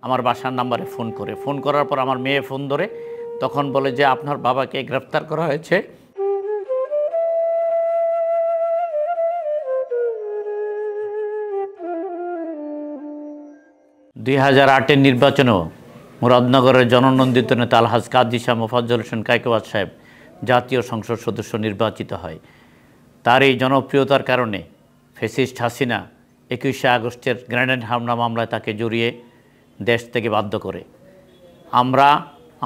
আমার বাসার নাম্বারে ফোন করার পর আমার মেয়ে ফোন ধরে তখন বলে যে আপনার বাবাকে গ্রেফতার করা হয়েছে। 2008-এর নির্বাচনেও মুরাদনগরের জননন্দিত নেতা আলহাজ কাজী শাহ মোফাজ্জল হোসেন কায়কোবাদ সাহেব জাতীয় সংসদ সদস্য নির্বাচিত হয়। তার এই জনপ্রিয়তার কারণে ফ্যাসিস্ট হাসিনা 21শে আগস্টের গ্রেনেড হামলা মামলায় তাকে জড়িয়ে দেশ থেকে বাধ্য করে। আমরা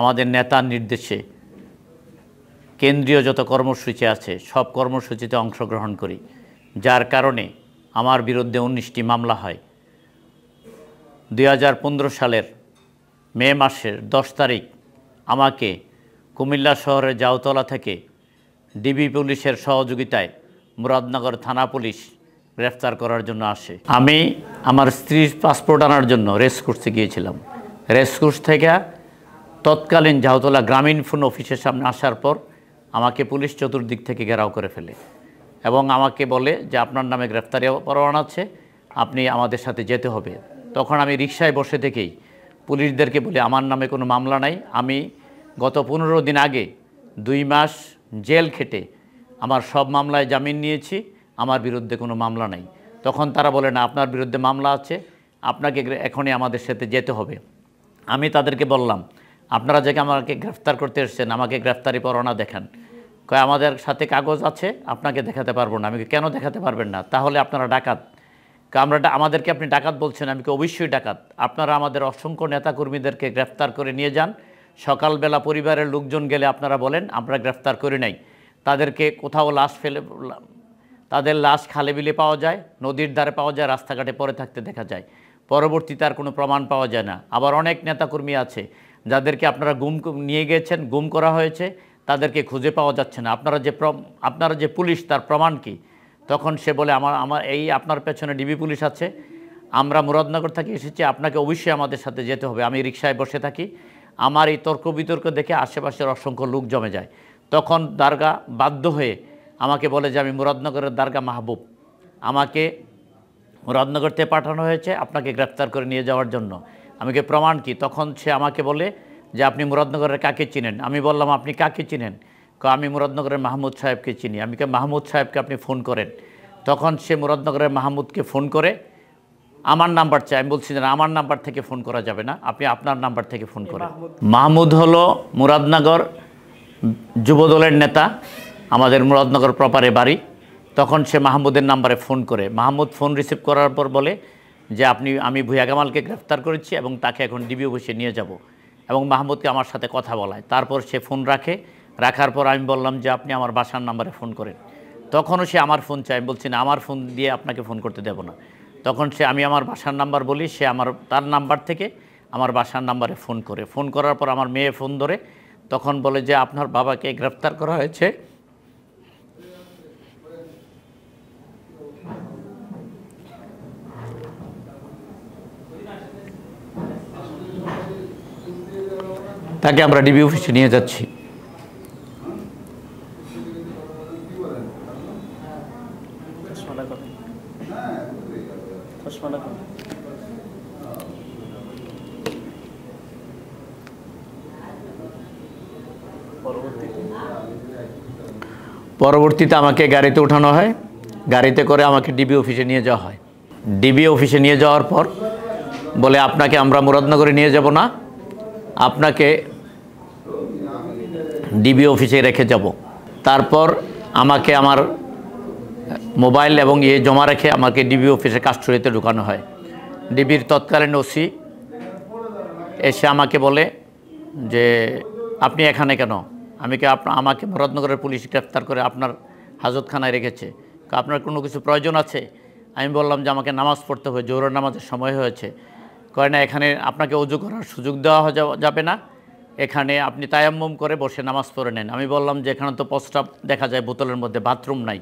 আমাদের নেতার নির্দেশে কেন্দ্রীয় যত কর্মসূচি আছে সব কর্মসূচিতে অংশগ্রহণ করি, যার কারণে আমার বিরুদ্ধে 19টি মামলা হয়। 2015 সালের মে মাসের 10 তারিখ আমাকে কুমিল্লা শহরের জাউতলা থেকে ডিবি পুলিশের সহযোগিতায় মুরাদনগর থানা পুলিশ গ্রেফতার করার জন্য আসে। আমি আমার স্ত্রীর পাসপোর্ট আনার জন্য রেসকোর্সে গিয়েছিলাম। রেসকোর্স থেকে তৎকালীন জাউতলা গ্রামীণ ফোন অফিসের সামনে আসার পর আমাকে পুলিশ চতুর্দিক থেকে ঘেরাও করে ফেলে এবং আমাকে বলে যে আপনার নামে গ্রেফতারি পরোয়ানা আছে, আপনি আমাদের সাথে যেতে হবে। তখন আমি রিকশায় বসে থেকেই পুলিশদেরকে বলি আমার নামে কোনো মামলা নাই, আমি গত 15 দিন আগে 2 মাস জেল খেটে আমার সব মামলায় জামিন নিয়েছি, আমার বিরুদ্ধে কোনো মামলা নাই। তখন তারা বলে না, আপনার বিরুদ্ধে মামলা আছে, আপনাকে এখনই আমাদের সাথে যেতে হবে। আমি তাদেরকে বললাম আপনারা যে আমাকে গ্রেফতার করতে এসেছেন আমাকে গ্রেফতারি পরোয়ানা দেখান। কয় আমাদের সাথে কাগজ আছে, আপনাকে দেখাতে পারবো না। আমি কেন দেখাতে পারবেন না? তাহলে আপনারা ডাকাত। আমাদেরকে আপনি ডাকাত বলছেন? আমি অবশ্যই ডাকাত। আপনারা আমাদের অসংখ্য নেতাকর্মীদেরকে গ্রেফতার করে নিয়ে যান, সকালবেলা পরিবারের লোকজন গেলে আপনারা বলেন আমরা গ্রেফতার করি নাই। তাদেরকে কোথাও লাশ ফেলে, তাদের লাশ খালে বিলে পাওয়া যায়, নদীর ধারে পাওয়া যায়, রাস্তাঘাটে পড়ে থাকতে দেখা যায়। পরবর্তীতে আর কোনো প্রমাণ পাওয়া যায় না। আবার অনেক নেতাকর্মী আছে যাদেরকে আপনারা নিয়ে গিয়েছেন, গুম করা হয়েছে, তাদেরকে খুঁজে পাওয়া যাচ্ছে না। আপনারা যে পুলিশ, তার প্রমাণ কি? তখন সে বলে আমার এই আপনার পেছনে ডিবি পুলিশ আছে, আমরা মুরাদনগর থেকে এসেছি, আপনাকে অবশ্যই আমাদের সাথে যেতে হবে। আমি রিকশায় বসে থাকি, আমার এই তর্ক বিতর্ক দেখে আশেপাশের অসংখ্য লোক জমে যায়। তখন দারগা বাধ্য হয়ে আমাকে বলে যে আমি মুরাদনগরের দারগা মাহবুব, আমাকে মুরাদনগর থেকে পাঠানো হয়েছে আপনাকে গ্রেফতার করে নিয়ে যাওয়ার জন্য। আমাকে প্রমাণ কি? তখন সে আমাকে বলে যে আপনি মুরাদনগরের কাকে চিনেন? আমি বললাম আপনি কাকে চিনেন? আমি মুরাদনগরের মাহমুদ সাহেবকে চিনি। আমি মাহমুদ সাহেবকে আপনি ফোন করেন। তখন সে মুরাদনগরের মাহমুদকে ফোন করে আমার নাম্বার চাই। আমি বলছি না, আমার নাম্বার থেকে ফোন করা যাবে না, আপনি আপনার নাম্বার থেকে ফোন করেন। মাহমুদ হলো মুরাদনগর যুবদলের নেতা, আমাদের মুরাদনগর প্রপারে বাড়ি। তখন সে মাহমুদের নাম্বারে ফোন করে, মাহমুদ ফোন রিসিভ করার পর বলে যে আমি ভুয়া কামালকে গ্রেফতার করেছি এবং তাকে এখন ডিবি অফিসে নিয়ে যাব, এবং মাহমুদকে আমার সাথে কথা বলায়। তারপর সে ফোন রাখার পর আমি বললাম যে আপনি আমার বাসার নাম্বারে ফোন করেন। তখনও সে আমার ফোন চাই। আমি বলছি না, আমার ফোন দিয়ে আপনাকে ফোন করতে দেব না। তখন আমি আমার বাসার নাম্বার বলি, সে তার নাম্বার থেকে আমার বাসার নাম্বারে ফোন করার পর আমার মেয়ে ফোন ধরে তখন বলে যে আপনার বাবাকে গ্রেফতার করা হয়েছে। তাকে আমরা ডিবি অফিসে নিয়ে যাচ্ছি। পরবর্তীতে আমাকে গাড়িতে উঠানো হয়, গাড়িতে করে আমাকে ডিবি অফিসে নিয়ে যাওয়া হয়। ডিবি অফিসে নিয়ে যাওয়ার পর বলে আপনাকে আমরা মুরাদনগরে নিয়ে যাব না, আপনাকে ডিবি অফিসে রেখে যাব। তারপর আমাকে আমার মোবাইল এবং জমা রেখে আমাকে ডিবি অফিসে কাস্টডিতে ঢুকানো হয়। ডিবির তৎকালীন ওসি এসে আমাকে বলে যে আপনি এখানে কেন? আমাকে মুরাদনগরের পুলিশ গ্রেফতার করে আপনার হাজতখানায় রেখেছে, আপনার কোনো কিছু প্রয়োজন আছে? আমি বললাম যে আমাকে নামাজ পড়তে হবে, জোহরের নামাজের সময় হয়েছে। কয় না, এখানে আপনাকে ওযু করার সুযোগ দেওয়া যাবে না, এখানে আপনি তায়াম্মুম করে বসে নামাজ পড়ে নেন। আমি বললাম যে এখানে তো প্রস্রাব দেখা যায় বোতলের মধ্যে, বাথরুম নাই।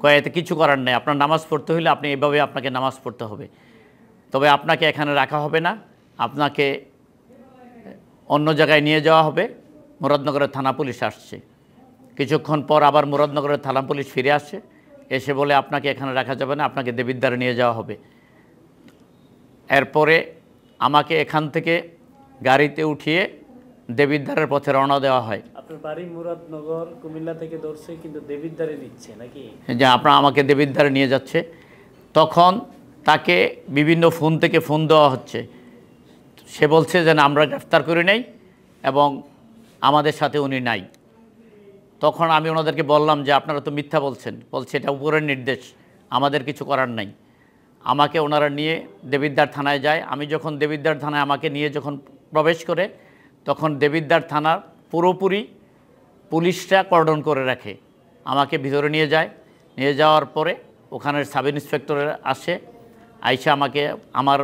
কয় এতে কিছু করার নেই, আপনার নামাজ পড়তে হলে আপনি এভাবে আপনাকে নামাজ পড়তে হবে, তবে আপনাকে এখানে রাখা হবে না, আপনাকে অন্য জায়গায় নিয়ে যাওয়া হবে। মুরাদনগরের থানা পুলিশ আসছে। কিছুক্ষণ পর আবার মুরাদনগরের থানা পুলিশ ফিরে আসে, এসে বলে আপনাকে এখানে রাখা যাবে না, আপনাকে দেবিদ্বারে নিয়ে যাওয়া হবে। এরপরে আমাকে এখান থেকে গাড়িতে উঠিয়ে দেবিদ্বারের পথে রওনা দেওয়া হয়। আপনার বাড়ি মুরাদনগর, কুমিল্লা থেকে ধরছে কিন্তু দেবিদ্বারে নিচ্ছে নাকি? যে আপনারা আমাকে দেবিদ্বারে নিয়ে যাচ্ছে। তখন তাকে বিভিন্ন ফোন থেকে ফোন দেওয়া হচ্ছে। সে বলছে যে না, আমরা গ্রেফতার করি নাই এবং আমাদের সাথে উনি নাই। তখন আমি ওনাদেরকে বললাম যে আপনারা তো মিথ্যা বলছেন। বলছে এটা উপরের নির্দেশ, আমাদের কিছু করার নাই। আমাকে ওনারা নিয়ে দেবিদ্বার থানায় যায়। আমি যখন দেবিদ্বার থানায় আমাকে নিয়ে যখন প্রবেশ করে, তখন দেবিদ্বার থানার পুরোপুরি পুলিশরা কর্ডন করে রাখে। আমাকে ভিতরে নিয়ে যায়। নিয়ে যাওয়ার পরে ওখানের সাব ইন্সপেক্টর আসে, আইসা আমাকে আমার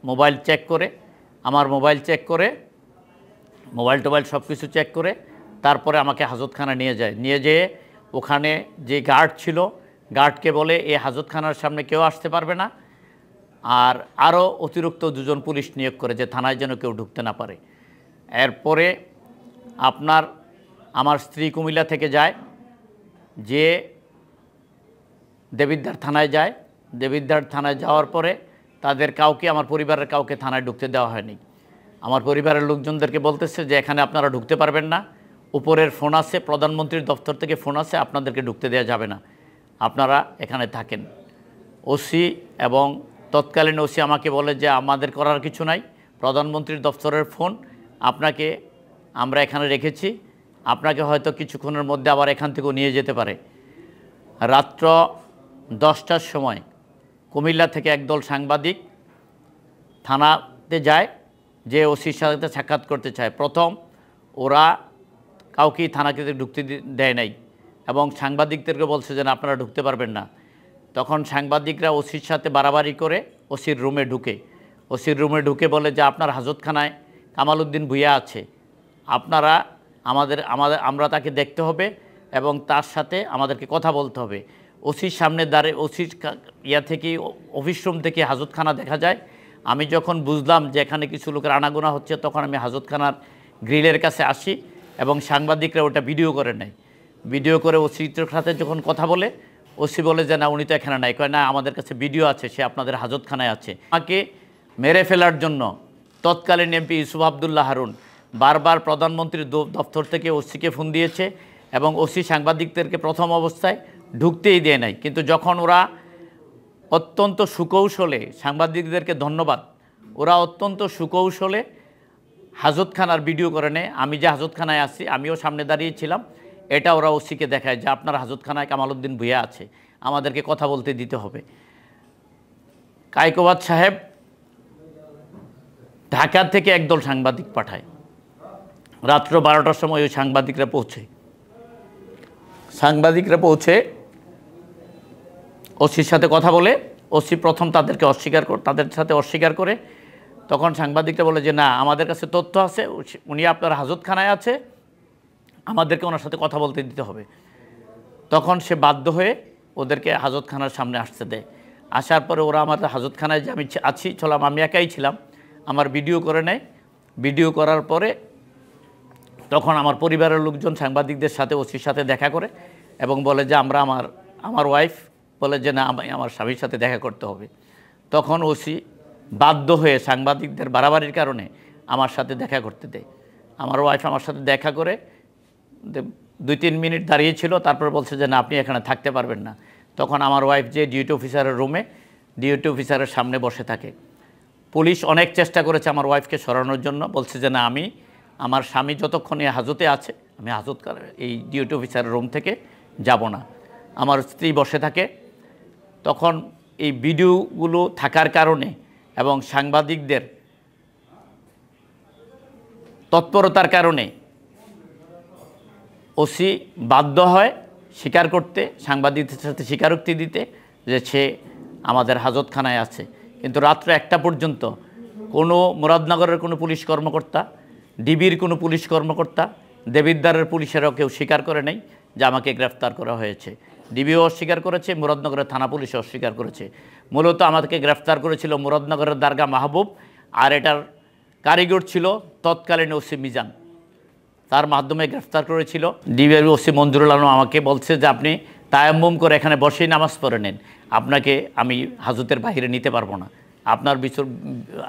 মোবাইল চেক করে, মোবাইল টোবাইল সব কিছু চেক করে তারপরে আমাকে হাজতখানা নিয়ে যায়। নিয়ে যেয়ে ওখানে যে গার্ড ছিল, গার্ডকে বলে এই হাজতখানার সামনে কেউ আসতে পারবে না, আর আরও অতিরিক্ত 2 জন পুলিশ নিয়োগ করে যে থানায় যেন কেউ ঢুকতে না পারে। এরপরে আমার স্ত্রী কুমিল্লা থেকে যায়, যে দেবিদ্বার থানায় যায়। দেবিদ্বার থানায় যাওয়ার পরে তাদের কাউকে, আমার পরিবারের কাউকে থানায় ঢুকতে দেওয়া হয়নি। আমার পরিবারের লোকজনদেরকে বলতেছে যে এখানে আপনারা ঢুকতে পারবেন না, উপরের ফোন আছে, প্রধানমন্ত্রীর দপ্তর থেকে ফোন আছে, আপনাদেরকে ঢুকতে দেওয়া যাবে না, আপনারা এখানে থাকেন। ওসি এবং তৎকালীন ওসি আমাকে বলে যে আমাদের করার কিছু নাই, প্রধানমন্ত্রীর দপ্তরের ফোন, আপনাকে আমরা এখানে রেখেছি, আপনাকে হয়তো কিছুক্ষণের মধ্যে আবার এখান থেকেও নিয়ে যেতে পারে। রাত্র 10টার সময় কুমিল্লা থেকে একদল সাংবাদিক থানাতে যায়, যে ওসির সাথে সাক্ষাৎ করতে চায়। প্রথম ওরা কাউকেই থানাকে ঢুকতে দেয় নাই এবং সাংবাদিকদেরকে বলছে যে আপনারা ঢুকতে পারবেন না। তখন সাংবাদিকরা ওসির সাথে বাড়াবাড়ি করে ওসির রুমে ঢুকে বলে যে আপনার হাজতখানায় কামাল উদ্দিন ভূঁইয়া আছে, আপনারা আমরা তাকে দেখতে হবে এবং তার সাথে আমাদেরকে কথা বলতে হবে। ওসির সামনে দাঁড়িয়ে, ওসির থেকে অফিস রুম থেকে হাজতখানা দেখা যায়। আমি যখন বুঝলাম যে এখানে কিছু লোকের আনাগোনা হচ্ছে, তখন আমি হাজতখানার গ্রিলের কাছে আসি এবং সাংবাদিকরা ওটা ভিডিও করে নেয়। ভিডিও করে ওসির সাথে যখন কথা বলে, ওসি বলে যে না, উনি তো এখানে নাই। কয় না, আমাদের কাছে ভিডিও আছে, সে আপনাদের হাজতখানায় আছে। আমাকে মেরে ফেলার জন্য তৎকালীন এমপি ইউসুফ আবদুল্লাহ হারুন বারবার প্রধানমন্ত্রীর দপ্তর থেকে ওসিকে ফোন দিয়েছে এবং ওসি সাংবাদিকদেরকে প্রথম অবস্থায় ঢুকতেই দেয় নাই। কিন্তু যখন ওরা অত্যন্ত সুকৌশলে, সাংবাদিকদেরকে ধন্যবাদ, ওরা অত্যন্ত সুকৌশলে হাজতখানার ভিডিও করে নেয়। আমি যে হাজতখানায় আছি, আমিও সামনে দাঁড়িয়েছিলাম, এটা ওরা ওসিকে দেখায় যে আপনার হাজতখানায় কামাল উদ্দিন ভূঁইয়া আছে, আমাদেরকে কথা বলতে দিতে হবে। কায়কোবাদ সাহেব ঢাকা থেকে একদল সাংবাদিক পাঠায়। রাত্র 12টার সময় ওই সাংবাদিকরা পৌঁছে ওসির সাথে কথা বলে। ওসি প্রথম তাদের সাথে অস্বীকার করে। তখন সাংবাদিকরা বলে যে না, আমাদের কাছে তথ্য আছে, উনি আপনার হাজতখানায় আছে, আমাদেরকে ওনার সাথে কথা বলতে দিতে হবে। তখন সে বাধ্য হয়ে ওদেরকে হাজতখানার সামনে আসতে দেয়। আসার পরে ওরা আমার হাজতখানায় যে আমি ছিলাম, আমি একাই ছিলাম, আমার ভিডিও করে নেয়। ভিডিও করার পরে তখন আমার পরিবারের লোকজন সাংবাদিকদের সাথে ওসির সাথে দেখা করে এবং বলে যে আমার ওয়াইফ বলে যে না, আমার স্বামীর সাথে দেখা করতে হবে। তখন ওসি বাধ্য হয়ে সাংবাদিকদের বাড়াবাড়ির কারণে আমার সাথে দেখা করতে দেয়। আমার ওয়াইফ আমার সাথে দেখা করে 2-3 মিনিট দাঁড়িয়েছিল, তারপর বলছে যে না, আপনি এখানে থাকতে পারবেন না। তখন আমার ওয়াইফ যে ডিউটি অফিসারের রুমে, ডিউটি অফিসারের সামনে বসে থাকে। পুলিশ অনেক চেষ্টা করেছে আমার ওয়াইফকে সরানোর জন্য, বলছে যে না, আমার স্বামী যতক্ষণে হাজতে আছে, আমি এই ডিউটি অফিসারের রুম থেকে যাব না। আমার স্ত্রী বসে থাকে। তখন এই ভিডিওগুলো থাকার কারণে এবং সাংবাদিকদের তৎপরতার কারণে ওসি বাধ্য হয় স্বীকার করতে, সাংবাদিকদের সাথে স্বীকারোক্তি দিতে যে সে আমাদের হাজতখানায় আছে। কিন্তু রাত্র 1টা পর্যন্ত কোনো মুরাদনগরের কোনো পুলিশ কর্মকর্তা, ডিবির কোনো পুলিশ কর্মকর্তা, দেবিদ্বারের পুলিশেরাও কেউ স্বীকার করে নেই যে আমাকে গ্রেফতার করা হয়েছে। ডিবিও অস্বীকার করেছে, মুরাদনগরের থানা পুলিশও অস্বীকার করেছে। মূলত আমাদেরকে গ্রেফতার করেছিল মুরাদনগরের দারগা মাহবুব, আর এটার কারিগর ছিল তৎকালীন ওসি মিজান, তার মাধ্যমে গ্রেফতার করেছিল। ডিবির ওসি মঞ্জুরুল আলম আমাকে বলছে যে আপনি তায়াম্মুম করে এখানে বসেই নামাজ পড়ে নেন, আপনাকে আমি হাজতের বাইরে নিতে পারবো না,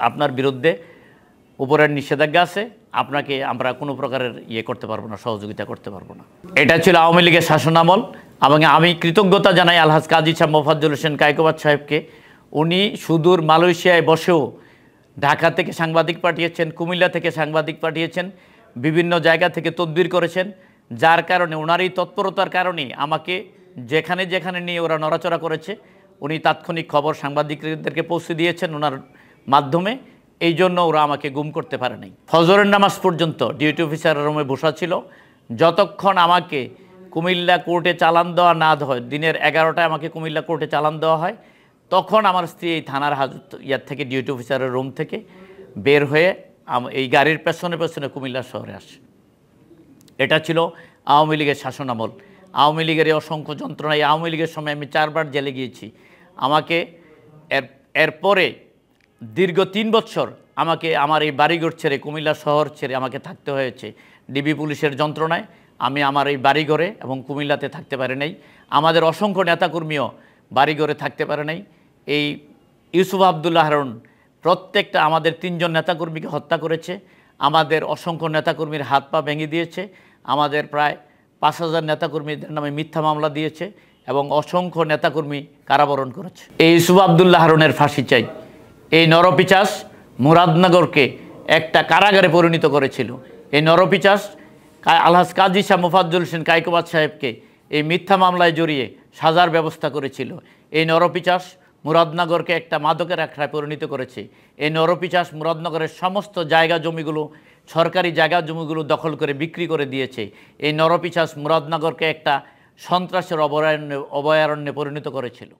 আপনার বিরুদ্ধে উপরের নিষেধাজ্ঞা আছে, আপনাকে আমরা কোনো প্রকারের করতে পারবো না, সহযোগিতা করতে পারবো না। এটা ছিল আওয়ামী লীগের শাসনামল। এবং আমি কৃতজ্ঞতা জানাই আলহাজ কাজী শাহ মোফাজ্জল হোসেন কায়কোবাদ সাহেবকে। উনি সুদূর মালয়েশিয়ায় বসেও ঢাকা থেকে সাংবাদিক পাঠিয়েছেন, কুমিল্লা থেকে সাংবাদিক পাঠিয়েছেন, বিভিন্ন জায়গা থেকে তদবির করেছেন, যার কারণে ওনার এই তৎপরতার কারণেই আমাকে যেখানে যেখানে নিয়ে ওরা নড়াচড়া করেছে উনি তাৎক্ষণিক খবর সাংবাদিকদেরকে পৌঁছে দিয়েছেন ওনার মাধ্যমে। এই জন্য ওরা আমাকে গুম করতে পারে নাই। ফজরের নামাজ পর্যন্ত ডিউটি অফিসার রুমে বসা ছিল। যতক্ষণ আমাকে কুমিল্লা কোর্টে চালান দেওয়া না হয়, দিনের 11টায় আমাকে কুমিল্লা কোর্টে চালান দেওয়া হয়, তখন আমার স্ত্রী এই থানার হাজত থেকে ডিউটি অফিসারের রুম থেকে বের হয়ে এই গাড়ির পেছনে পেছনে কুমিল্লা শহরে আসে। এটা ছিল আওয়ামী লীগের শাসনামল। আওয়ামী লীগের এই অসংখ্য যন্ত্রণা। এই আওয়ামী লীগের সময় আমি 4 বার জেলে গিয়েছি। আমাকে এরপরে দীর্ঘ 3 বছর আমাকে আমার এই বাড়িঘর ছেড়ে, কুমিল্লা শহর ছেড়ে আমাকে থাকতে হয়েছে ডিবি পুলিশের যন্ত্রণায়। আমি আমার এই বাড়িঘরে এবং কুমিল্লাতে থাকতে পারি নাই। আমাদের অসংখ্য নেতাকর্মীও বাড়িঘরে থাকতে পারে নাই। এই ইউসুফ আবদুল্লাহ হারুন প্রত্যেকটা আমাদের 3 জন নেতাকর্মীকে হত্যা করেছে, আমাদের অসংখ্য নেতাকর্মীর হাত পা ভেঙে দিয়েছে, আমাদের প্রায় 5000 নেতাকর্মীদের নামে মিথ্যা মামলা দিয়েছে এবং অসংখ্য নেতাকর্মী কারাবরণ করেছে। এই ইউসুফ আবদুল্লাহ হারুনের ফাঁসি চাই। এই নরপিচাস মুরাদনগরকে একটা কারাগারে পরিণত করেছিল। এই নরপিচাস আলহাজ কাজী শাহ মোফাজ্জল হোসেন কায়কোবাদ সাহেবকে এই মিথ্যা মামলায় জড়িয়ে সাজার ব্যবস্থা করেছিল। এই নরপিচাস মুরাদনগরকে একটা মাদকের আখড়ায় পরিণত করেছে। এই নরপিচাস মুরাদনগরের সমস্ত জায়গা জমিগুলো, সরকারি জায়গা জমিগুলো দখল করে বিক্রি করে দিয়েছে। এই নরপিচাস মুরাদনগরকে একটা সন্ত্রাসের অভয়ারণ্যে পরিণত করেছিল।